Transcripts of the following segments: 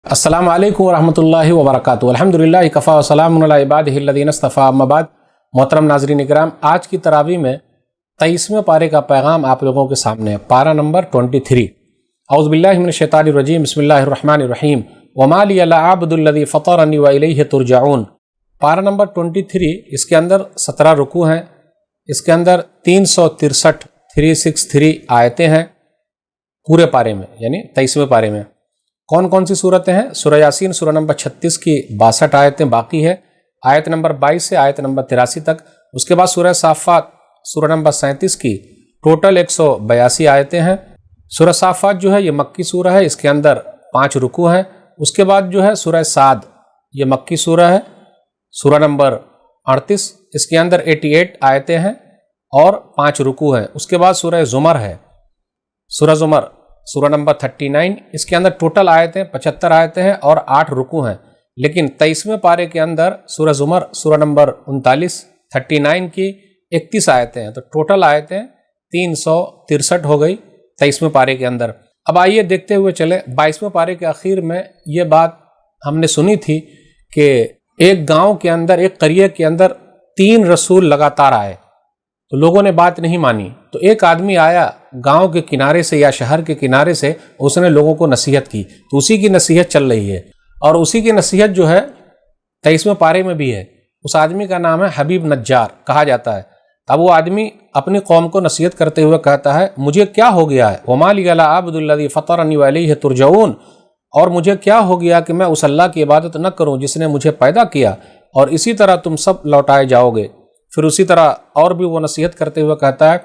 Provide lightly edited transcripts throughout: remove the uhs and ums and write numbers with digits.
السلام علیکم ورحمۃ اللہ وبرکاتہ۔ الحمدللہ کفا وسلام علی عبادہ الذین اصطفیٰ، اما بعد۔ محترم ناظرین اکرام، آج کی تراویح میں 23ویں پارے کا پیغام آپ لوگوں کے سامنے ہے۔ پارہ نمبر 23۔ اعوذ باللہ من الشیطان الرجیم، بسم اللہ الرحمن الرحیم۔ وما لی لا اعبد الذی فطرنی والیہ ترجعون۔ پارہ نمبر 23، اس کے اندر 17 رکوع ہیں، اس کے اندر 363 آیتیں ہیں پورے پارے میں، یعنی 23ویں پارے میں۔ کون کون سی صورتیں ہیں؟ سورہ یاسین سورہ نمبر 36 کی 62 آیتیں باقی ہے، آیت نمبر 22 سے آیت نمبر 83 تک۔ اس کے بعد سورہ صافات سورہ نمبر 37 کی ٹوٹل 182 آیتیں ہیں۔ سورہ صافات جو ہے یہ مکی سورہ ہے، اس کے اندر 5 رکوع ہیں۔ اس کے بعد جو ہے سورہ صاد، یہ مکی سورہ ہے، سورہ نمبر 38، اس کے اندر 88 آیتیں ہیں اور 5 رکوع ہیں۔ اس کے بعد سورہ زمر ہے، سورہ زمر سورہ نمبر 39، اس کے اندر ٹوٹل آیتیں 75 آیتیں ہیں اور 8 رکوع ہیں۔ لیکن 23ویں پارے کے اندر سورہ زمر سورہ نمبر 39 کی 31 آیتیں ہیں، تو ٹوٹل آیتیں 363 ہو گئی 23ویں پارے کے اندر۔ اب آئیے دیکھتے ہوئے چلے 22ویں پارے کے آخر میں یہ بات ہم نے سنی تھی کہ ایک گاؤں کے اندر، ایک قریے کے اندر 3 رسول لگاتار آئے، تو لوگوں نے بات نہیں مانی۔ تو ایک آدمی آیا گاؤں کے کنارے سے یا شہر کے کنارے سے، اس نے لوگوں کو نصیحت کی، تو اسی کی نصیحت چل رہی ہے، اور اسی کی نصیحت جو ہے 23ویں پارے میں بھی ہے۔ اس آدمی کا نام ہے حبیب نجار کہا جاتا ہے۔ اب وہ آدمی اپنی قوم کو نصیحت کرتے ہوئے کہتا ہے، مجھے کیا ہو گیا ہے، وما لی لا اعبد الذی فطرنی والیہ ترجعون، اور مجھے کیا ہو گیا کہ میں اس اللہ کی عبادت نہ کروں جس نے مجھے پیدا کیا، اور اسی طرح تم سب لوٹائے جاؤ گے۔ پھر اسی طرح اور بھی وہ نصیحت کرتے ہوئے کہتا ہے،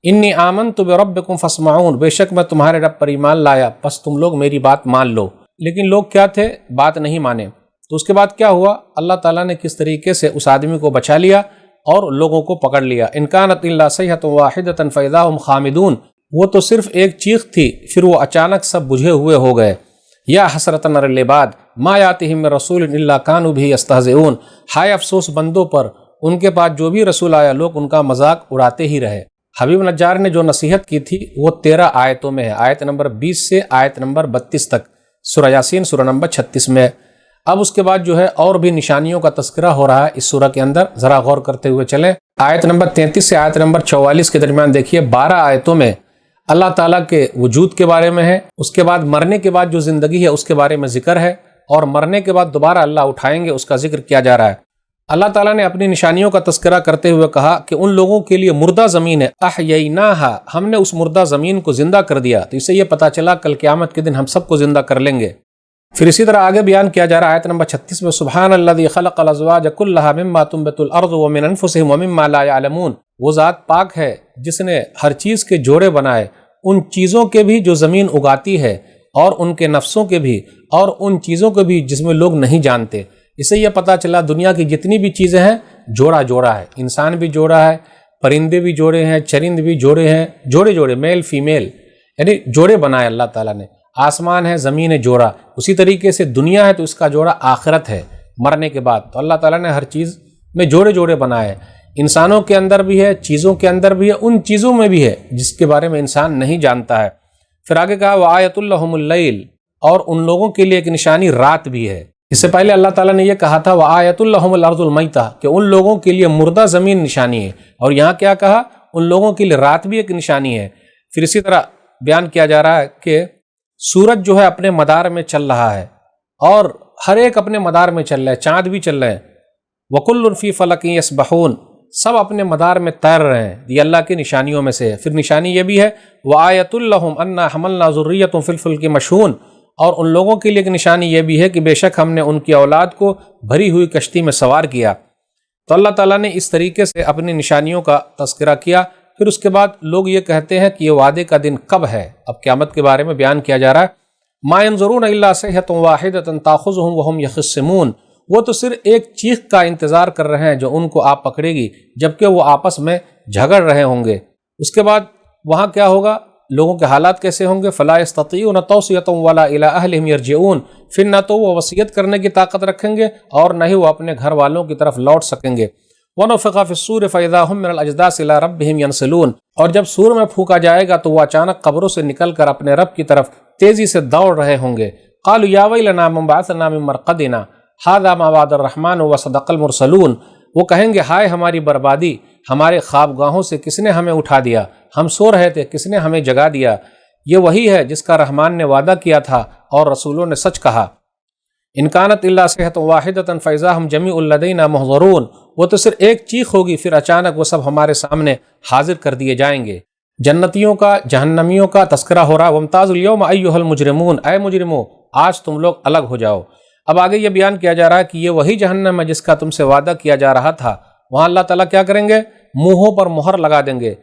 انی آمنت بربکم فاسمعون، بے شک میں تمہارے رب پر ایمان لایا، پس تم لوگ میری بات مان لو۔ لیکن لوگ کیا تھے؟ بات نہیں مانے۔ تو اس کے بعد کیا ہوا؟ اللہ تعالیٰ نے کس طریقے سے اس آدمی کو بچا لیا اور لوگوں کو پکڑ لیا۔ ان کانت الا صیحۃ واحدۃ فاذا هم خامدون، وہ تو صرف ایک چیخ تھی، پھر وہ اچانک سب بجھے ہوئے ہو گئے۔ یا حسرۃ علی العباد ما یاتہم من رسول الا کانوا بہ یستہزئون، ہائے افسوس بندوں پر، ان کے پاس جو بھی رسول آیا لوگ ان کا مذاق اڑاتے ہی رہے۔ حبیب نجار نے جو نصیحت کی تھی وہ 13 آیتوں میں ہے، آیت نمبر 20 سے آیت نمبر 32 تک، سورہ یاسین سورہ نمبر 36 میں۔ اب اس کے بعد جو ہے اور بھی نشانیوں کا تذکرہ ہو رہا ہے اس سورہ کے اندر، ذرا غور کرتے ہوئے چلیں۔ آیت نمبر 33 سے آیت نمبر 44 کے درمیان دیکھیے، 12 آیتوں میں اللہ تعالیٰ کے وجود کے بارے میں ہے، اس کے بعد مرنے کے بعد جو زندگی ہے اس کے بارے میں ذکر ہے، اور مرنے کے بعد دوبارہ اللہ اٹھائیں گے اس کا ذکر کیا جا رہا ہے۔ اللہ تعالیٰ نے اپنی نشانیوں کا تذکرہ کرتے ہوئے کہا کہ ان لوگوں کے لیے مردہ زمین ہے، احییناہا، ہم نے اس مردہ زمین کو زندہ کر دیا، تو اس سے یہ پتہ چلا کل قیامت کے دن ہم سب کو زندہ کر لیں گے۔ پھر اسی طرح آگے بیان کیا جا رہا ہے آیت نمبر 36 میں، سبحان الذی خلق الازواج کلھا مما تنبت الارض ومن انفسہم ومما لا یعلمون، وہ ذات پاک ہے جس نے ہر چیز کے جوڑے بنائے، ان چیزوں کے بھی جو زمین اگاتی ہے، اور ان کے نفسوں کے بھی، اور ان چیزوں کے بھی جس میں لوگ نہیں جانتے۔ اس سے یہ پتہ چلا دنیا کی جتنی بھی چیزیں ہیں جوڑا جوڑا ہے، انسان بھی جوڑا ہے، پرندے بھی جوڑے ہیں، چرند بھی جوڑے ہیں، جوڑے جوڑے، میل فیمیل، یعنی جوڑے بنائے اللہ تعالیٰ نے۔ آسمان ہے، زمین ہے، جوڑا۔ اسی طریقے سے دنیا ہے تو اس کا جوڑا آخرت ہے، مرنے کے بعد۔ تو اللہ تعالیٰ نے ہر چیز میں جوڑے جوڑے بنائے، انسانوں کے اندر بھی ہے، چیزوں کے اندر بھی ہے، ان چیزوں میں بھی ہے جس کے بارے میں انسان نہیں جانتا ہے۔ پھر آگے کہا وآیۃ لہم اللیل، اور ان لوگوں کے لیے ایک نشانی رات بھی ہے۔ اس سے پہلے اللہ تعالیٰ نے یہ کہا تھا وآیۃ لہم الارض المیتہ، کہ ان لوگوں کے لیے مردہ زمین نشانی ہے، اور یہاں کیا کہا؟ ان لوگوں کے لیے رات بھی ایک نشانی ہے۔ پھر اسی طرح بیان کیا جا رہا ہے کہ سورج جو ہے اپنے مدار میں چل رہا ہے، اور ہر ایک اپنے مدار میں چل رہا ہے، چاند بھی چل رہے ہیں، وَكُلٌّ فِي فَلَكٍ يَسْبَحُونَ، سب اپنے مدار میں تیر رہے ہیں، یہ اللہ کی نشانیوں میں سے ہے۔ پھر نشانی یہ بھی ہے وَآیَةٌ لَهُمْ أَنَّا حَمَلْنَا ذُرِّيَّتُهُمْ فِي الْفُلْكِ مَشْحُونٍ، اور ان لوگوں کے لیے ایک نشانی یہ بھی ہے کہ بے شک ہم نے ان کی اولاد کو بھری ہوئی کشتی میں سوار کیا۔ تو اللہ تعالیٰ نے اس طریقے سے اپنی نشانیوں کا تذکرہ کیا۔ پھر اس کے بعد لوگ یہ کہتے ہیں کہ یہ وعدے کا دن کب ہے؟ اب قیامت کے بارے میں بیان کیا جا رہا ہے، مَا يَنظُرُونَ إِلَّا صَيْحَةً وَاحِدَةً تَأْخُذُهُمْ وَهُمْ يَخِصِّمُونَ، وہ تو صرف ایک چیخ کا انتظار کر رہے ہیں جو ان کو آپ پکڑے گی، جبکہ وہ آپس میں جھگڑ رہے ہوں گے۔ اس کے بعد وہاں کیا ہوگا؟ لوگوں کے حالات کیسے ہوں گے؟ فَلَا يَسْتَطِيعُونَ تَوْصِيَةً وَلَا إِلَىٰ أَهْلِهِمْ يَرْجِعُونَ، پھر نہ تو وہ وصیت کرنے کی طاقت رکھیں گے اور نہ ہی وہ اپنے گھر والوں کی طرف لوٹ سکیں گے۔ وَنُفِخَ فِي الصُّورِ فَإِذَا هُم مِّنَ الْأَجْدَاثِ إِلَىٰ رَبِّهِمْ يَنْسِلُونَ، اور جب سور میں پھونکا جائے گا تو وہ اچانک قبروں سے نکل کر اپنے رب کی طرف تیزی سے دوڑ رہے ہوں گے۔ قالوا یا ویلنا من بعثنا من مرقدنا ھذا ما وعد الرحمن وصدق المرسلون، وہ کہیں گے ہائے ہماری بربادی، ہمارے خوابگاہوں سے کس نے ہمیں اٹھا دیا، ہم سو رہے تھے کس نے ہمیں جگا دیا، یہ وہی ہے جس کا رحمان نے وعدہ کیا تھا اور رسولوں نے سچ کہا۔ ان کانت الا صیحۃ واحدۃ فاذا ہم جمیع لدینا محضرون، وہ تو صرف ایک چیخ ہوگی پھر اچانک وہ سب ہمارے سامنے حاضر کر دیے جائیں گے۔ جنتیوں کا جہنمیوں کا تذکرہ ہو رہا، وامتاز الیوم ایھا المجرمون، اے مجرموں آج تم لوگ الگ ہو جاؤ۔ اب آگے یہ بیان کیا جا رہا ہے کہ یہ وہی جہنم ہے جس کا تم سے وعدہ کیا جا رہا تھا، وہاں اللہ تعالیٰ کیا کریں گے، منہوں پر مہر لگا دیں گے،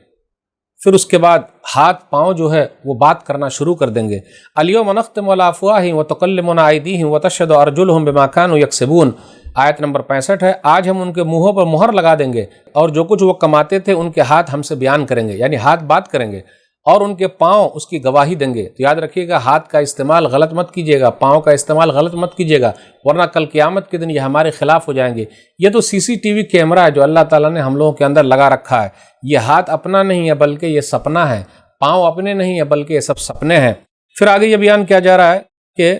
پھر اس کے بعد ہاتھ پاؤں جو ہے وہ بات کرنا شروع کر دیں گے۔ الیوم نختم علی افواہہم وتکلمنا ایدیہم وتشہد ارجلہم بما کانوا یکسبون، آیت نمبر 65 ہے، آج ہم ان کے منہوں پر مہر لگا دیں گے اور جو کچھ وہ کماتے تھے ان کے ہاتھ ہم سے بیان کریں گے، یعنی ہاتھ بات کریں گے، اور ان کے پاؤں اس کی گواہی دیں گے۔ تو یاد رکھیے گا ہاتھ کا استعمال غلط مت کیجیے گا، پاؤں کا استعمال غلط مت کیجیے گا، ورنہ کل قیامت کے دن یہ ہمارے خلاف ہو جائیں گے۔ یہ تو CCTV کیمرہ ہے جو اللہ تعالیٰ نے ہم لوگوں کے اندر لگا رکھا ہے، یہ ہاتھ اپنا نہیں ہے بلکہ یہ سپنا ہے، پاؤں اپنے نہیں ہے بلکہ یہ سب سپنے ہیں۔ پھر آگے یہ بیان کیا جا رہا ہے کہ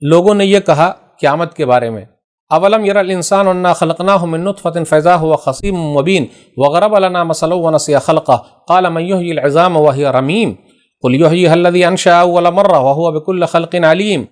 لوگوں نے یہ کہا قیامت کے بارے میں، اولم یر الانسان انا خلقناہ من نطفۃ فاذا هو خصیم مبین وضرب لنا مثلا ونسی خلقہ قال من یحیی العظام وہی رمیم قل یحییھا الذی انشأ اول مرہ وہو بکل خلق علیم،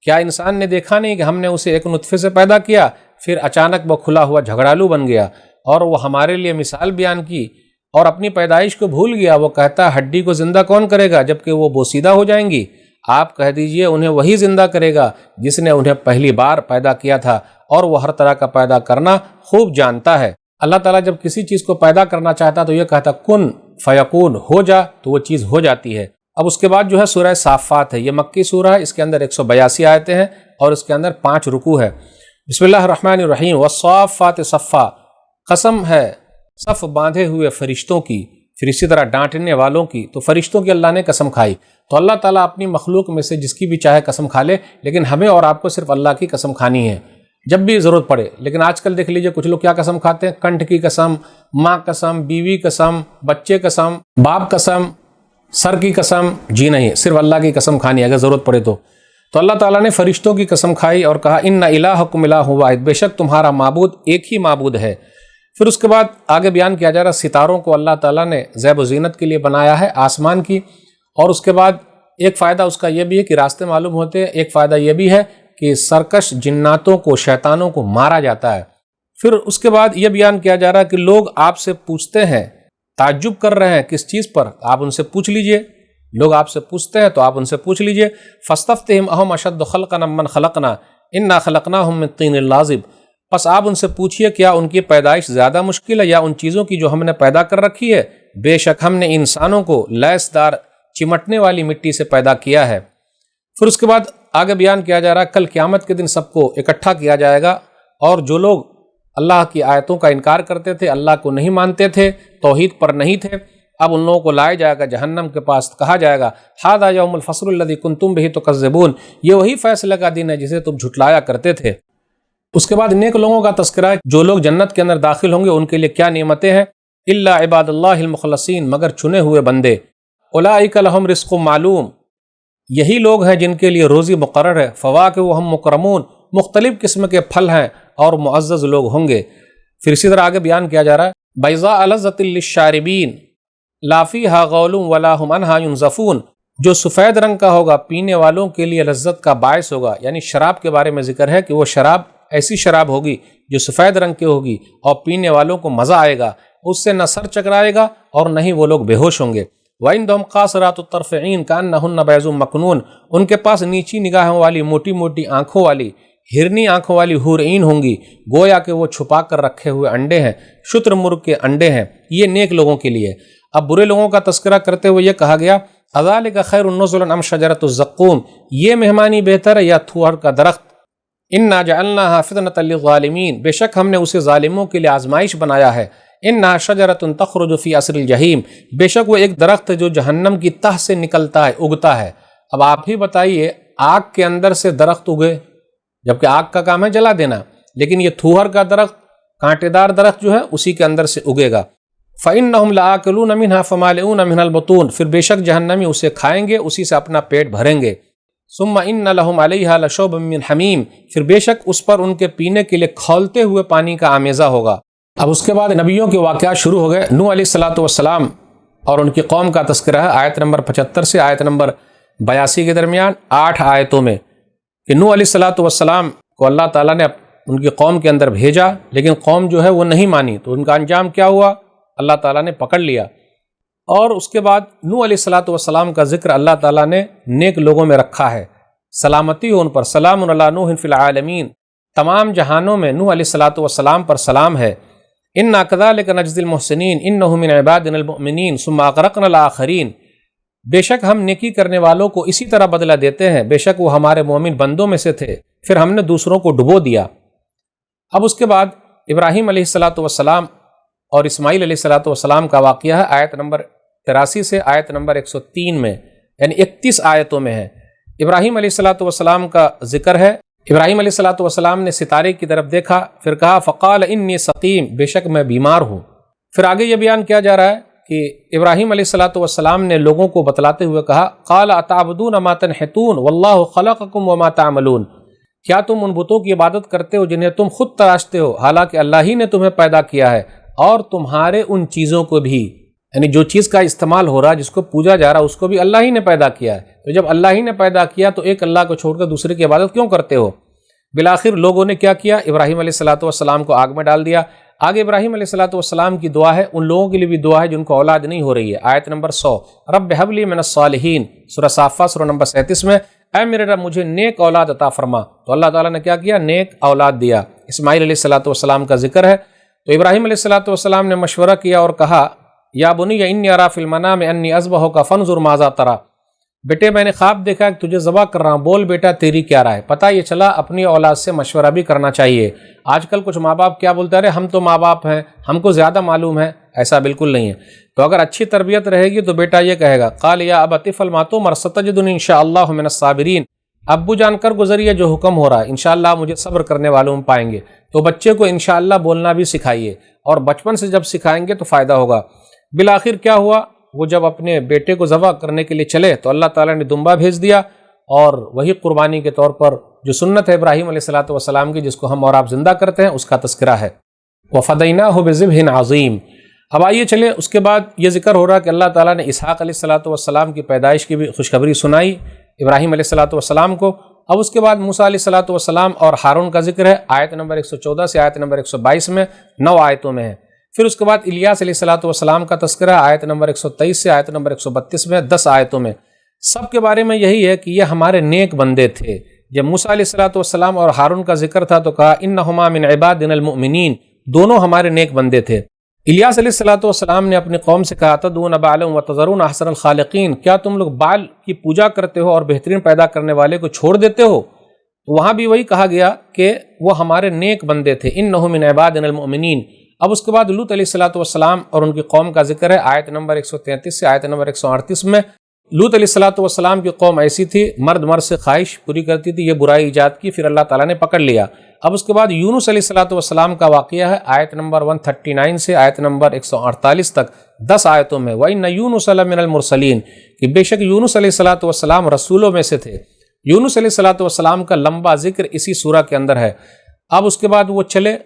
کیا انسان نے دیکھا نہیں کہ ہم نے اسے ایک نطفے سے پیدا کیا، پھر اچانک وہ کھلا ہوا جھگڑالو بن گیا اور وہ ہمارے لیے مثال بیان کی اور اپنی پیدائش کو بھول گیا، وہ کہتا ہے ہڈی کو زندہ کون کرے گا جبکہ وہ بوسیدہ ہو جائیں گی، آپ کہہ دیجئے انہیں وہی زندہ کرے گا جس نے انہیں پہلی بار پیدا کیا تھا اور وہ ہر طرح کا پیدا کرنا خوب جانتا ہے۔ اللہ تعالیٰ جب کسی چیز کو پیدا کرنا چاہتا تو یہ کہتا کن فیکون، ہو جا، تو وہ چیز ہو جاتی ہے۔ اب اس کے بعد جو ہے سورہ صافات ہے، یہ مکی سورہ ہے، اس کے اندر 182 آیتیں ہیں اور اس کے اندر 5 رکوع ہے۔ بسم اللہ الرحمن الرحیم، والصافات صفا، قسم ہے صف باندھے ہوئے فرشتوں کی، پھر اسی طرح ڈانٹنے والوں کی، تو فرشتوں کی اللہ نے قسم کھائی۔ تو اللہ تعالیٰ اپنی مخلوق میں سے جس کی بھی چاہے قسم کھا لے، لیکن ہمیں اور آپ کو صرف اللہ کی قسم کھانی ہے جب بھی ضرورت پڑے۔ لیکن آج کل دیکھ لیجئے کچھ لوگ کیا قسم کھاتے ہیں، کنٹھ کی قسم، ماں قسم، بیوی قسم، بچے قسم، باپ قسم، سر کی قسم، جی نہیں، صرف اللہ کی قسم کھانی ہے اگر ضرورت پڑے تو۔ تو اللہ تعالیٰ نے فرشتوں کی قسم کھائی اور کہا ان الہکم الہ واحد، بے شک تمہارا معبود ایک ہی معبود ہے۔ پھر اس کے بعد آگے بیان کیا جا رہا ستاروں کو اللہ تعالیٰ نے زیب و زینت کے لیے بنایا ہے آسمان کی، اور اس کے بعد ایک فائدہ اس کا یہ بھی ہے کہ راستے معلوم ہوتے ہیں، ایک فائدہ یہ بھی ہے کہ سرکش جناتوں کو، شیطانوں کو مارا جاتا ہے۔ پھر اس کے بعد یہ بیان کیا جا رہا ہے کہ لوگ آپ سے پوچھتے ہیں، تعجب کر رہے ہیں کس چیز پر، آپ ان سے پوچھ لیجئے، لوگ آپ سے پوچھتے ہیں تو آپ ان سے پوچھ لیجئے۔ فاستفتہم اہم اشد خلقا ممن خلقنا انا خلقناہم من طین لازب، پس آپ ان سے پوچھئے کیا ان کی پیدائش زیادہ مشکل ہے یا ان چیزوں کی جو ہم نے پیدا کر رکھی ہے، بے شک ہم نے انسانوں کو لیس دار چمٹنے والی مٹی سے پیدا کیا ہے۔ پھر اس کے بعد آگے بیان کیا جا رہا ہے کل قیامت کے دن سب کو اکٹھا کیا جائے گا، اور جو لوگ اللہ کی آیتوں کا انکار کرتے تھے، اللہ کو نہیں مانتے تھے، توحید پر نہیں تھے، اب ان لوگوں کو لایا جائے گا جہنم کے پاس، کہا جائے گا ھذا یوم الفصل الذی کنتم بہ تکذبون، یہ وہی فیصلے کا دن ہے جسے تم جھٹلایا کرتے تھے۔ اس کے بعد نیک لوگوں کا تذکرہ ہے، جو لوگ جنت کے اندر داخل ہوں گے ان کے لیے کیا نعمتیں ہیں، الا عباد اللہ المخلصین، مگر چنے ہوئے بندے، اولئک لہم رزق معلوم، یہی لوگ ہیں جن کے لیے روزی مقرر ہے، فواکہ وہم مکرمون، مختلف قسم کے پھل ہیں اور معزز لوگ ہوں گے۔ پھر اسی طرح آگے بیان کیا جا رہا ہے بیضاء لذۃ للشاربین لا فیہا غول ولا ہم عنہا ینزفون، جو سفید رنگ کا ہوگا پینے والوں کے لیے لذت کا باعث ہوگا، یعنی شراب کے بارے میں ذکر ہے کہ وہ شراب ایسی شراب ہوگی جو سفید رنگ کی ہوگی اور پینے والوں کو مزہ آئے گا، اس سے نہ سر چکرائے گا اور نہ ہی وہ لوگ بے ہوش ہوں گے۔ وَعِندَهُمْ قَاصِرَاتُ الطَّرْفِ عِينٌ كَأَنَّهُنَّ بَيْضٌ مَكْنُونٌ، ان کے پاس نیچی نگاہوں والی موٹی موٹی آنکھوں والی ہرنی آنکھوں والی حور عین ہوں گی، گویا کہ وہ چھپا کر رکھے ہوئے انڈے ہیں، شتر مرغ کے انڈے ہیں۔ یہ نیک لوگوں کے لیے۔ اب برے لوگوں کا تذکرہ کرتے ہوئے یہ کہا گیا اذالک خیر نزلا ام شجرۃ الزقوم، یہ مہمانی بہتر ہے یا تھوہر کا درخت، انا جعلناها فتنة للظالمین، بے شک ہم نے اسے ظالموں کے لیے آزمائش بنایا ہے، انها شجرۃ تخرج فی عصر الجحیم، بے شک وہ ایک درخت ہے جو جہنم کی تہ سے نکلتا ہے، اگتا ہے۔ اب آپ ہی بتائیے آگ کے اندر سے درخت اگے، جبکہ آگ کا کام ہے جلا دینا، لیکن یہ تھوہر کا درخت، کانٹے دار درخت جو ہے اسی کے اندر سے اگے گا۔ فَإِنَّهُمْ لَآكِلُونَ مِنْهَا فَمَالِئُونَ مِنْهَا الْبُطُونَ، پھر بے شک جہنمی اسے کھائیں گے، اسی سے اپنا پیٹ بھریں گے۔ ثم ان لهم علیہا لشوبا من حمیم، پھر بے شک اس پر ان کے پینے کے لیے کھولتے ہوئے پانی کا آمیزہ ہوگا۔ اب اس کے بعد نبیوں کے واقعات شروع ہو گئے۔ نوح علیہ الصلوۃ والسلام اور ان کی قوم کا تذکرہ ہے آیت نمبر 75 سے آیت نمبر 82 کے درمیان 8 آیتوں میں، کہ نوح علیہ الصلوۃ والسلام کو اللہ تعالیٰ نے ان کی قوم کے اندر بھیجا، لیکن قوم جو ہے وہ نہیں مانی، تو ان کا انجام کیا ہوا؟ اللہ تعالیٰ نے پکڑ لیا۔ اور اس کے بعد نوح علیہ الصلوۃ والسلام کا ذکر اللہ تعالیٰ نے نیک لوگوں میں رکھا ہے، سلامتی ہو ان پر، سلام علی نوح فی العالمین، تمام جہانوں میں نوح علیہ الصلوۃ والسلام پر سلام ہے۔ انا کذالک نجزی المحسنین انہ من عبادنا المؤمنین ثم اغرقنا الآخرین، بے شک ہم نیکی کرنے والوں کو اسی طرح بدلہ دیتے ہیں، بے شک وہ ہمارے مومن بندوں میں سے تھے، پھر ہم نے دوسروں کو ڈبو دیا۔ اب اس کے بعد ابراہیم علیہ الصلوۃ والسلام اور اسماعیل علیہ الصلوۃ والسلام کا واقعہ ہے آیت نمبر 83 سے آیت نمبر 103 میں، یعنی 31 آیتوں میں ہے۔ ابراہیم علیہ الصلوۃ والسلام کا ذکر ہے۔ ابراہیم علیہ الصلوۃ والسلام نے ستارے کی طرف دیکھا، پھر کہا فقال انی سقیم، بے شک میں بیمار ہوں۔ پھر آگے یہ بیان کیا جا رہا ہے کہ ابراہیم علیہ الصلوۃ والسلام نے لوگوں کو بتلاتے ہوئے کہا قال اتعبدون ما تنحتون واللہ خلقکم وما تعملون، کیا تم ان بتوں کی عبادت کرتے ہو جنہیں تم خود تراشتے ہو، حالانکہ اللہ ہی نے تمہیں پیدا کیا ہے، اور تمہارے ان چیزوں کو بھی، یعنی جو چیز کا استعمال ہو رہا ہے، جس کو پوجا جا رہا ہے، اس کو بھی اللہ ہی نے پیدا کیا ہے۔ تو جب اللہ ہی نے پیدا کیا تو ایک اللہ کو چھوڑ کر دوسرے کی عبادت کیوں کرتے ہو؟ بالآخر لوگوں نے کیا کیا؟ ابراہیم علیہ الصلوۃ والسلام کو آگ میں ڈال دیا۔ آگے ابراہیم علیہ الصلوۃ والسلام کی دعا ہے، ان لوگوں کے لیے بھی دعا ہے جن کو اولاد نہیں ہو رہی ہے، آیت نمبر 100، رب هب لی من الصالحین، سورہ صافات سورہ نمبر 37 میں، اے میرے رب مجھے نیک اولاد عطا فرما۔ تو اللہ تعالیٰ نے کیا کیا؟ نیک اولاد دیا۔ اسماعیل علیہ الصلوۃ والسلام کا ذکر ہے، تو ابراہیم علیہ الصلوۃ والسلام نے مشورہ کیا اور کہا یا بنی انی اری فی المنام انی اذبحک فانظر ماذا تری، بیٹے میں نے خواب دیکھا کہ تجھے ذبح کر رہا ہوں، بول بیٹا تیری کیا رائے۔ پتہ یہ چلا اپنی اولاد سے مشورہ بھی کرنا چاہیے۔ آج کل کچھ ماں باپ کیا بولتے ہیں، ارے ہم تو ماں باپ ہیں، ہم کو زیادہ معلوم ہے، ایسا بالکل نہیں ہے۔ تو اگر اچھی تربیت رہے گی تو بیٹا یہ کہے گا قال یا ابت افعل ما تؤمر ستجدنی انشاءاللہ من الصابرین، ابو جان کر گزریے جو حکم ہو رہا ہے، انشاءاللہ مجھے صبر کرنے والوں میں پائیں گے۔ تو بچے کو انشاءاللہ بولنا بھی سکھائیے، اور بچپن سے جب سکھائیں گے تو فائدہ ہوگا۔ بالآخر کیا ہوا؟ وہ جب اپنے بیٹے کو ذبح کرنے کے لیے چلے تو اللہ تعالیٰ نے دمبا بھیج دیا، اور وہی قربانی کے طور پر جو سنت ہے ابراہیم علیہ الصلوۃ والسلام کی، جس کو ہم اور آپ زندہ کرتے ہیں، اس کا تذکرہ ہے۔ وَفَدَيْنَاهُ بِذِبْحٍ عَظِيمٍ۔ اب آئیے چلے، اس کے بعد یہ ذکر ہو رہا کہ اللہ تعالیٰ نے اسحاق علیہ الصلوۃ والسلام کی پیدائش کی بھی خوشخبری سنائی ابراہیم علیہ الصلوۃ والسلام کو۔ اب اس کے بعد موسیٰ علیہ الصلوۃ والسلام اور ہارون کا ذکر ہے، آیت نمبر 114 سے آیت نمبر 122 میں، 9 آیتوں میں ہے۔ پھر اس کے بعد الیاس علیہ الصلوۃ والسلام کا تذکرہ آیت نمبر 123 سے آیت نمبر 132 میں، 10 آیتوں میں۔ سب کے بارے میں یہی ہے کہ یہ ہمارے نیک بندے تھے۔ جب موسیٰ علیہ الصلوۃ والسلام اور ہارون کا ذکر تھا تو کہا انہما من عبادنا المؤمنین، دونوں ہمارے نیک بندے تھے۔ الیاس علیہ الصلوۃ والسلام نے اپنی قوم سے کہا تدعون بعلا وتذرون احسن الخالقین، کیا تم لوگ بعل کی پوجا کرتے ہو اور بہترین پیدا کرنے والے کو چھوڑ دیتے ہو؟ تو وہاں بھی وہی کہا گیا کہ وہ ہمارے نیک بندے تھے، انہ من عبادنا المؤمنین۔ اب اس کے بعد لوط علیہ الصلوۃ والسلام اور ان کی قوم کا ذکر ہے، آیت نمبر 133 سے آیت نمبر 138 میں۔ لوط علیہ الصلوۃ والسلام کی قوم ایسی تھی، مرد مرد سے خواہش پوری کرتی تھی، یہ برائی ایجاد کی، پھر اللہ تعالیٰ نے پکڑ لیا۔ اب اس کے بعد یونس علیہ الصلوۃ والسلام کا واقعہ ہے، آیت نمبر 139 سے آیت نمبر 148 تک، 10 آیتوں میں۔ وَإِنَّ يُونُسَ لَمِنَ الْمُرْسَلِينَ، کہ بے شک یونس علیہ الصلوۃ والسلام رسولوں میں سے تھے۔ یونس علیہ الصلوۃ والسلام کا لمبا ذکر اسی سورہ کے اندر ہے۔ اب اس کے بعد وہ چلے،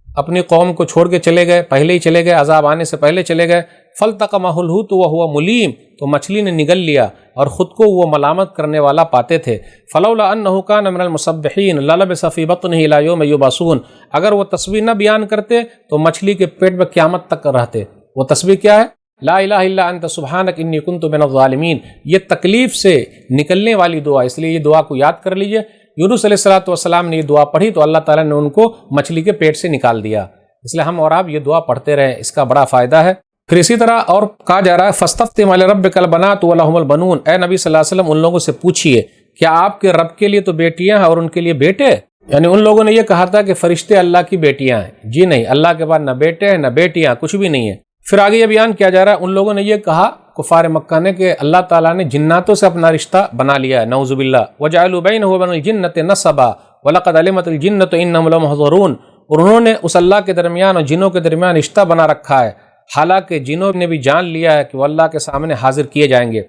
اپنی قوم کو چھوڑ کے چلے گئے، پہلے ہی چلے گئے، عذاب آنے سے پہلے چلے گئے۔ فَالْتَقَمَهُ الْحُوتُ وَهُوَ مُلِيمٌ، تو مچھلی نے نگل لیا اور خود کو وہ ملامت کرنے والا پاتے تھے۔ فَلَوْلَا أَنَّهُ كَانَ مِنَ الْمُسَبِّحِينَ لَلَبِثَ فِي بَطْنِهِ إِلَىٰ يَوْمِ يُبْعَثُونَ، اگر وہ تسبیح نہ بیان کرتے تو مچھلی کے پیٹ میں قیامت تک رہتے۔ وہ تسبیح کیا ہے؟ لا الہ الا انت سبحانک انی کنت من الظالمین۔ یہ تکلیف سے نکلنے والی دعا، اس لیے یہ دعا کو یاد کر لیجئے۔ یونس علیہ الصلوۃ والسلام نے یہ دعا پڑھی تو اللہ تعالیٰ نے ان کو مچھلی کے پیٹ سے نکال دیا۔ اس لیے ہم اور آپ یہ دعا پڑھتے رہیں، اس کا بڑا فائدہ ہے۔ پھر اسی طرح اور کہا جا رہا ہے فاستفتم علی ربک البنات ولہم البنون، اے نبی صلی اللہ علیہ وسلم ان لوگوں سے پوچھئے کیا آپ کے رب کے لیے تو بیٹیاں ہیں اور ان کے لیے بیٹے؟ یعنی ان لوگوں نے یہ کہا تھا کہ فرشتے اللہ کی بیٹیاں ہیں، جی نہیں، اللہ کے پاس نہ بیٹے ہیں نہ بیٹیاں، کچھ بھی نہیں ہے۔ پھر آگے یہ بیان کیا جا رہا ہے ان لوگوں نے یہ کہا کفار مکہ نے کہ اللہ تعالیٰ نے جناتوں سے اپنا رشتہ بنا لیا ہے، نعوذ باللہ، وجعلوا بینہ وبین الجنۃ نسبا ولقد علمت الجنۃ انہم لمحضرون، اور انہوں نے اس اللہ کے درمیان اور جنوں کے درمیان رشتہ بنا رکھا ہے، حالانکہ جنوں نے بھی جان لیا ہے کہ وہ اللہ کے سامنے حاضر کیے جائیں گے۔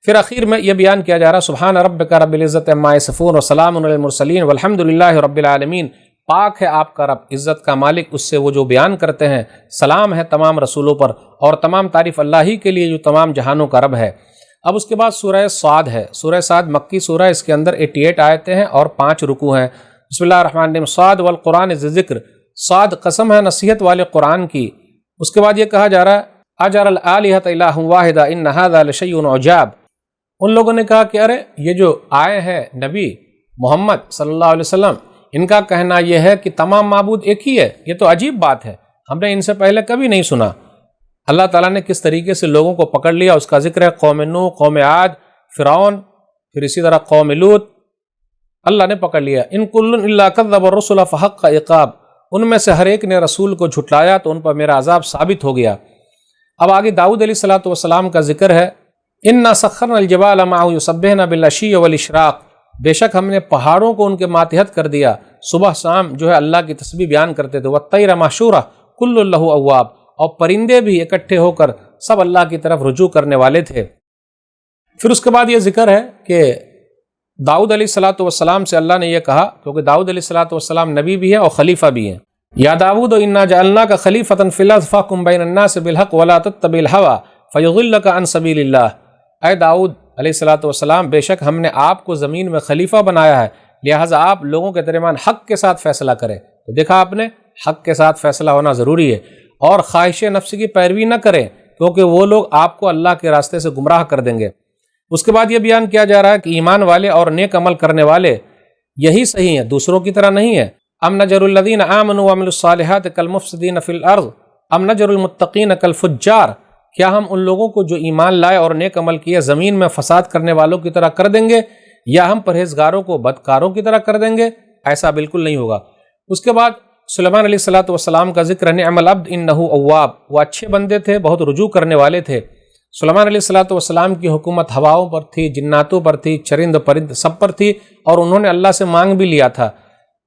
پھر اخیر میں یہ بیان کیا جا رہا سبحان ربک رب العزت عما یصفون وسلام علی المرسلین والحمد للہ رب العالمین، پاک ہے آپ کا رب، عزت کا مالک، اس سے وہ جو بیان کرتے ہیں، سلام ہے تمام رسولوں پر، اور تمام تعریف اللہ ہی کے لیے جو تمام جہانوں کا رب ہے۔ اب اس کے بعد سورہ صاد ہے۔ سورہ صاد مکی سورہ، اس کے اندر 88 آیتیں ہیں اور 5 رکوع ہیں۔ بسم اللہ الرحمن الرحیم، صاد والقرآن ذی ذکر، صاد قسم ہے نصیحت والے قرآن کی۔ اس کے بعد یہ کہا جا رہا ہے اجعل الآلہۃ الہ واحدہ ان ھذا لشیء عجاب۔ ان لوگوں نے کہا کہ ارے یہ جو آئے ہیں نبی محمد صلی اللہ علیہ وسلم، ان کا کہنا یہ ہے کہ تمام معبود ایک ہی ہے، یہ تو عجیب بات ہے، ہم نے ان سے پہلے کبھی نہیں سنا۔ اللہ تعالیٰ نے کس طریقے سے لوگوں کو پکڑ لیا، اس کا ذکر ہے قوم نوح، قوم عاد، فرعون، پھر اسی طرح قوم لوط، اللہ نے پکڑ لیا۔ ان کل الا کذب الرسل فحق عقاب، ان میں سے ہر ایک نے رسول کو جھٹلایا تو ان پر میرا عذاب ثابت ہو گیا۔ اب آگے داؤد علیہ السلام کا ذکر ہے، انا سخرنا الجبال معه یسبحن بالعشی والاشراق، بے شک ہم نے پہاڑوں کو ان کے ماتحت کر دیا، صبح شام جو ہے اللہ کی تسبیح بیان کرتے تھے۔ والطیر محشورہ کل له اواب، اور پرندے بھی اکٹھے ہو کر سب اللہ کی طرف رجوع کرنے والے تھے۔ پھر اس کے بعد یہ ذکر ہے کہ داؤد علیہ السلام سے اللہ نے یہ کہا، کیونکہ داؤد علیہ السلام نبی بھی ہے اور خلیفہ بھی ہیں، یا داؤد انا جعلناک خلیفۃ فی الارض فاحکم بین الناس بالحق ولا تتبع الہوی فیضلک عن سبیل اللہ۔ اے داؤد علیہ السلام، بے شک ہم نے آپ کو زمین میں خلیفہ بنایا ہے، لہٰذا آپ لوگوں کے درمیان حق کے ساتھ فیصلہ کریں۔ تو دیکھا آپ نے، حق کے ساتھ فیصلہ ہونا ضروری ہے، اور خواہش نفس کی پیروی نہ کریں، کیونکہ وہ لوگ آپ کو اللہ کے راستے سے گمراہ کر دیں گے۔ اس کے بعد یہ بیان کیا جا رہا ہے کہ ایمان والے اور نیک عمل کرنے والے یہی صحیح ہیں، دوسروں کی طرح نہیں ہے۔ ام نجر الذین آمنوا وعملوا الصالحات کالمفسدین فی الارض ام نجر المتقین کالفجار، کیا ہم ان لوگوں کو جو ایمان لائے اور نیک عمل کیے زمین میں فساد کرنے والوں کی طرح کر دیں گے، یا ہم پرہیزگاروں کو بدکاروں کی طرح کر دیں گے؟ ایسا بالکل نہیں ہوگا۔ اس کے بعد سلیمان علیہ السلام کا ذکر، نعم العبد انہ اواب، وہ اچھے بندے تھے، بہت رجوع کرنے والے تھے۔ سلیمان علیہ السلام کی حکومت ہواؤں پر تھی، جناتوں پر تھی، چرند پرند سب پر تھی، اور انہوں نے اللہ سے مانگ بھی لیا تھا،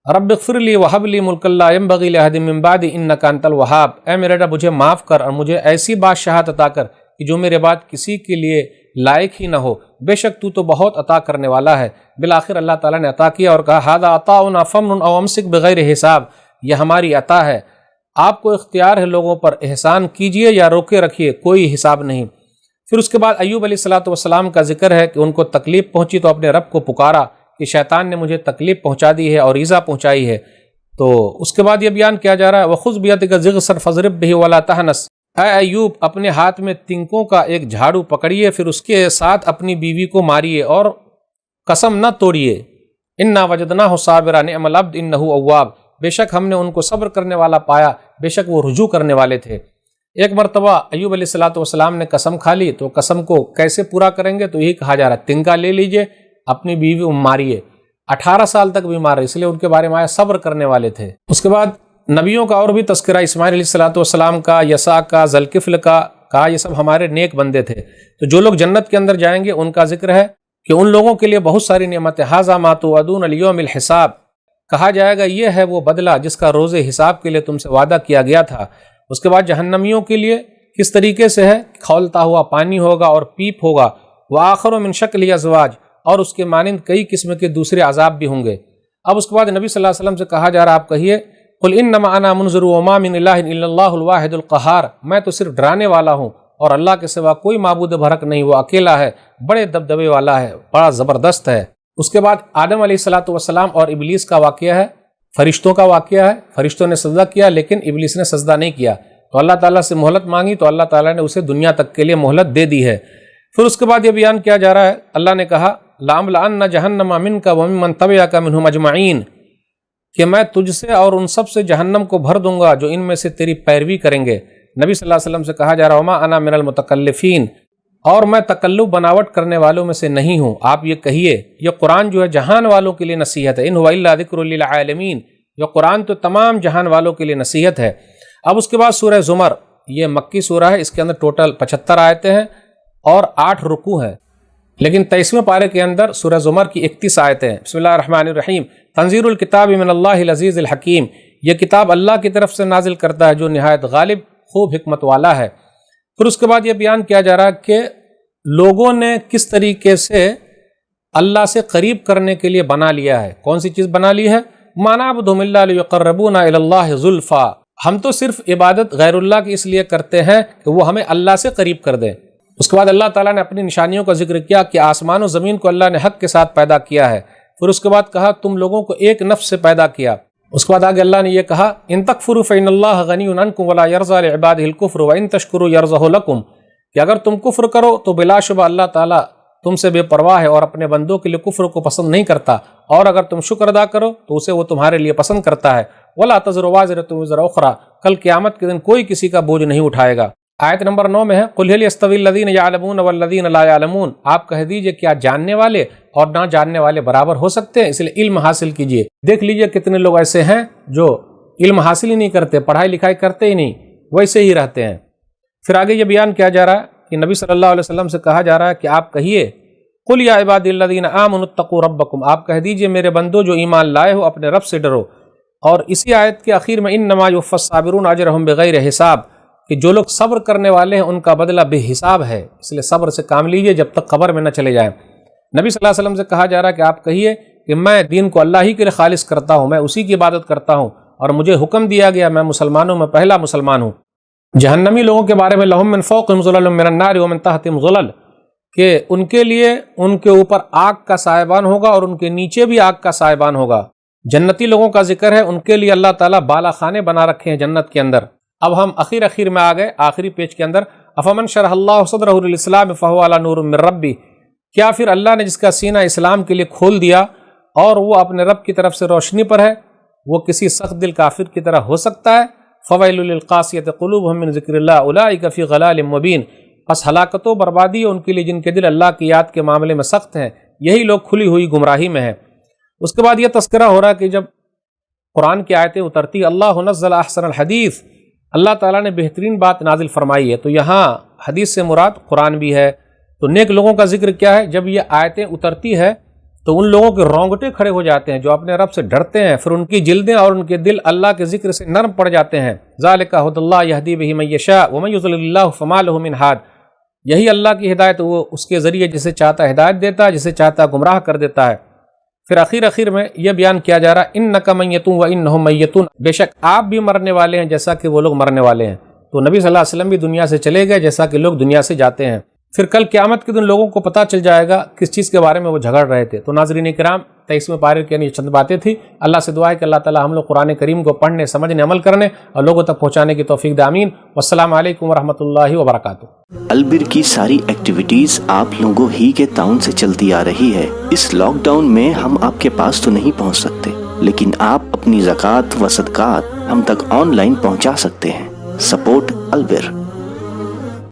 رب اغفر لی وہب لی ملک لا ینبغی لأحد من بعدی انک انت الوہاب، اے میرے رب مجھے معاف کر اور مجھے ایسی بادشاہت عطا کر کہ جو میرے بعد کسی کے لیے لائق ہی نہ ہو، بے شک تو بہت عطا کرنے والا ہے۔ بالآخر اللہ تعالیٰ نے عطا کیا اور کہا ھذا عطاؤنا فمن او امسک بغیر حساب، یہ ہماری عطا ہے، آپ کو اختیار ہے لوگوں پر، احسان کیجئے یا روکے رکھیے، کوئی حساب نہیں۔ پھر اس کے بعد ایوب علیہ السلام کا ذکر ہے کہ ان کو تکلیف پہنچی تو اپنے رب کو پکارا کہ شیطان نے مجھے تکلیف پہنچا دی ہے اور ایذا پہنچائی ہے۔ تو اس کے بعد یہ بیان کیا جا رہا ہے وَخُذْ بِيَدِكَ ضِغْثًا فَاضْرِب بِهِ وَلَا تَحْنَثْ، اے ایوب اپنے ہاتھ میں تنکوں کا ایک جھاڑو پکڑیے، پھر اس کے ساتھ اپنی بیوی کو ماریے اور قسم نہ توڑیے۔ اِنَّا وَجَدْنَاهُ صَابِرًا نِعْمَ الْعَبْدُ إِنَّهُ أَوَّابٌ، بے شک ہم نے ان کو صبر کرنے والا پایا، بے شک وہ رجوع کرنے والے تھے۔ ایک مرتبہ ایوب علیہ السلام نے قسم کھا لی، تو قسم کو کیسے پورا کریں گے؟ تو یہی کہا جا رہا ہے تنکا لے لیجئے، اپنی بیوی کو ماریے۔ 18 سال تک بیمار رہے، اس لیے ان کے بارے میں آیا صبر کرنے والے تھے۔ اس کے بعد نبیوں کا اور بھی تذکرہ، اسماعیل علیہ السلام کا، یسع کا، ذوالکفل کا، کہا یہ سب ہمارے نیک بندے تھے۔ تو جو لوگ جنت کے اندر جائیں گے ان کا ذکر ہے کہ ان لوگوں کے لیے بہت ساری نعمتیں، ھذا ما توعدون لیوم الحساب، کہا جائے گا یہ ہے وہ بدلہ جس کا روز حساب کے لیے تم سے وعدہ کیا گیا تھا۔ اس کے بعد جہنمیوں کے لیے کس طریقے سے ہے، کھولتا ہوا پانی ہوگا اور پیپ ہوگا، وآخر من شکلہ ازواج، اور اس کے مانند کئی قسم کے دوسرے عذاب بھی ہوں گے۔ اب اس کے بعد نبی صلی اللہ علیہ وسلم سے کہا جا رہا آپ کہیے قل انما انا منذر وما من الہ الا اللہ الواحد القہار، میں تو صرف ڈرانے والا ہوں اور اللہ کے سوا کوئی معبود برحق نہیں، وہ اکیلا ہے، بڑے دبدبے والا ہے، بڑا زبردست ہے۔ اس کے بعد آدم علیہ السلام اور ابلیس کا واقعہ ہے، فرشتوں کا واقعہ ہے۔ فرشتوں نے سجدہ کیا لیکن ابلیس نے سجدہ نہیں کیا، تو اللہ تعالیٰ سے مہلت مانگی تو اللہ تعالیٰ نے اسے دنیا تک کے لیے مہلت دے دی ہے۔ پھر اس کے بعد یہ بیان کیا جا رہا ہے، اللہ نے کہا لَأَمْلَأَنَّ جَهَنَّمَ مِنْكَ وَمِمَّنْ تَبِعَكَ مِنْهُمْ أَجْمَعِينَ، کہ میں تجھ سے اور ان سب سے جہنم کو بھر دوں گا جو ان میں سے تیری پیروی کریں گے۔ نبی صلی اللہ علیہ وسلم سے کہا جا رہا وَمَا أَنَا مِنَ الْمُتَكَلِّفِينَ، اور میں تکلف بناوٹ کرنے والوں میں سے نہیں ہوں۔ آپ یہ کہیے یہ قرآن جو ہے جہان والوں کے لیے نصیحت ہے، إِنْ هُوَ إِلَّا ذِكْرٌ لِلْعَالَمِينَ، یہ قرآن تو تمام جہان والوں کے لیے نصیحت ہے۔ اب اس کے بعد سورہ زمر، یہ مکی سورہ ہے، اس کے اندر ٹوٹل 75 آیتیں ہیں اور 8 رکوع ہیں، لیکن 23ویں پارے کے اندر سورہ زمر کی 31 آیتیں ہیں۔ بسم اللہ الرحمن الرحیم، تنزیل الکتاب من اللہ العزیز الحکیم، یہ کتاب اللہ کی طرف سے نازل کرتا ہے جو نہایت غالب خوب حکمت والا ہے۔ پھر اس کے بعد یہ بیان کیا جا رہا ہے کہ لوگوں نے کس طریقے سے اللہ سے قریب کرنے کے لیے بنا لیا ہے. کون سی چیز بنا لی ہے؟ ما نعبدہم الا لیقربونا الی اللہ زلفا. ہم تو صرف عبادت غیر اللہ کی اس لیے کرتے ہیں کہ وہ ہمیں اللہ سے قریب کر دیں. اس کے بعد اللہ تعالیٰ نے اپنی نشانیوں کا ذکر کیا کہ آسمان و زمین کو اللہ نے حق کے ساتھ پیدا کیا ہے. پھر اس کے بعد کہا تم لوگوں کو ایک نفس سے پیدا کیا. اس کے بعد آگے اللہ نے یہ کہا ان تکفروا فإن اللہ غنی عنکم ولا یرضی لعبادہ الکفر وان تشکروا یرضہ لکم، کہ اگر تم کفر کرو تو بلا شبہ اللہ تعالیٰ تم سے بے پرواہ ہے اور اپنے بندوں کے لیے کفر کو پسند نہیں کرتا، اور اگر تم شکر ادا کرو تو اسے وہ تمہارے لیے پسند کرتا ہے. ولا تزر وازرۃ وزر اخرى، کل قیامت کے دن کوئی کسی کا بوجھ نہیں اٹھائے گا. آیت نمبر 9 میں ہے قل هل يستوي الذين يعلمون والذين لا يعلمون. آپ کہہ دیجئے کیا جاننے والے اور نہ جاننے والے برابر ہو سکتے ہیں؟ اس لیے علم حاصل کیجئے. دیکھ لیجئے کتنے لوگ ایسے ہیں جو علم حاصل ہی نہیں کرتے، پڑھائی لکھائی کرتے ہی نہیں، ویسے ہی رہتے ہیں. پھر آگے یہ بیان کیا جا رہا ہے کہ نبی صلی اللہ علیہ وسلم سے کہا جا رہا ہے کہ آپ کہیے قل یا عبادی الذین آمنوا اتقوا ربکم. آپ کہہ دیجئے میرے بندو جو ایمان لائے ہو اپنے رب سے ڈرو. اور اسی آیت کے آخر میں انما یوفی الصابرون اجرہم بغیر حساب، کہ جو لوگ صبر کرنے والے ہیں ان کا بدلہ بے حساب ہے. اس لیے صبر سے کام لیجئے جب تک قبر میں نہ چلے جائیں. نبی صلی اللہ علیہ وسلم سے کہا جا رہا ہے کہ آپ کہیے کہ میں دین کو اللہ ہی کے لیے خالص کرتا ہوں، میں اسی کی عبادت کرتا ہوں، اور مجھے حکم دیا گیا، میں مسلمانوں میں پہلا مسلمان ہوں. جہنمی لوگوں کے بارے میں لہم من فوقہم ظلل من النار ومن تحتہم ظلل، کہ ان کے لیے ان کے اوپر آگ کا سائبان ہوگا اور ان کے نیچے بھی آگ کا سائبان ہوگا. جنتی لوگوں کا ذکر ہے، ان کے لیے اللہ تعالیٰ بالا خانے بنا رکھے ہیں جنت کے اندر. اب ہم اخیر میں آ گئے آخری پیج کے اندر. افمن شرح اللہ صدرہ للاسلام فہو علی نور من ربی، کیا پھر اللہ نے جس کا سینہ اسلام کے لیے کھول دیا اور وہ اپنے رب کی طرف سے روشنی پر ہے، وہ کسی سخت دل کافر کی طرح ہو سکتا ہے؟ فویل للقاسیۃ قلوبہم من ذکر اللہ اولئک فی غلال مبین. پس ہلاکت و بربادی ہے ان کے لیے جن کے دل اللہ کی یاد کے معاملے میں سخت ہیں، یہی لوگ کھلی ہوئی گمراہی میں ہیں. اس کے بعد یہ تذکرہ ہو رہا کہ جب قرآن کی آیتیں اترتی اللہ نزل احسن الحدیث، اللہ تعالیٰ نے بہترین بات نازل فرمائی ہے. تو یہاں حدیث سے مراد قرآن بھی ہے. تو نیک لوگوں کا ذکر کیا ہے؟ جب یہ آیتیں اترتی ہے تو ان لوگوں کے رونگٹے کھڑے ہو جاتے ہیں جو اپنے رب سے ڈرتے ہیں، پھر ان کی جلدیں اور ان کے دل اللہ کے ذکر سے نرم پڑ جاتے ہیں. ذالک ھدی اللہ یہدی بہ من یشاء ومن یضلل اللہ فما لہ من ہاد. یہی اللہ کی ہدایت، وہ اس کے ذریعے جسے چاہتا ہدایت دیتا ہے، جسے چاہتا گمراہ کر دیتا ہے. پھر اخیر میں یہ بیان کیا جا رہا انک میتون وانہم میتون، بے شک آپ بھی مرنے والے ہیں جیسا کہ وہ لوگ مرنے والے ہیں. تو نبی صلی اللہ علیہ وسلم بھی دنیا سے چلے گئے جیسا کہ لوگ دنیا سے جاتے ہیں. پھر کل قیامت کے دن لوگوں کو پتہ چل جائے گا کس چیز کے بارے میں وہ جھگڑ رہے تھے. تو ناظرین کرام 23ویں پارے کی چند باتیں تھی. اللہ سے دعا ہے کہ اللہ تعالی ہم لوگ قرآن کریم کو پڑھنے، سمجھنے، عمل کرنے اور لوگوں تک پہنچانے کی توفیق دے. آمین. والسلام علیکم ورحمۃ اللہ وبرکاتہ. البر کی ساری ایکٹیویٹیز آپ لوگوں ہی کے تعاون سے چلتی آ رہی ہے. اس لاک ڈاؤن میں ہم آپ کے پاس تو نہیں پہنچ سکتے، لیکن آپ اپنی زکوٰۃ و صدقات ہم تک آن لائن پہنچا سکتے ہیں. سپورٹ البر.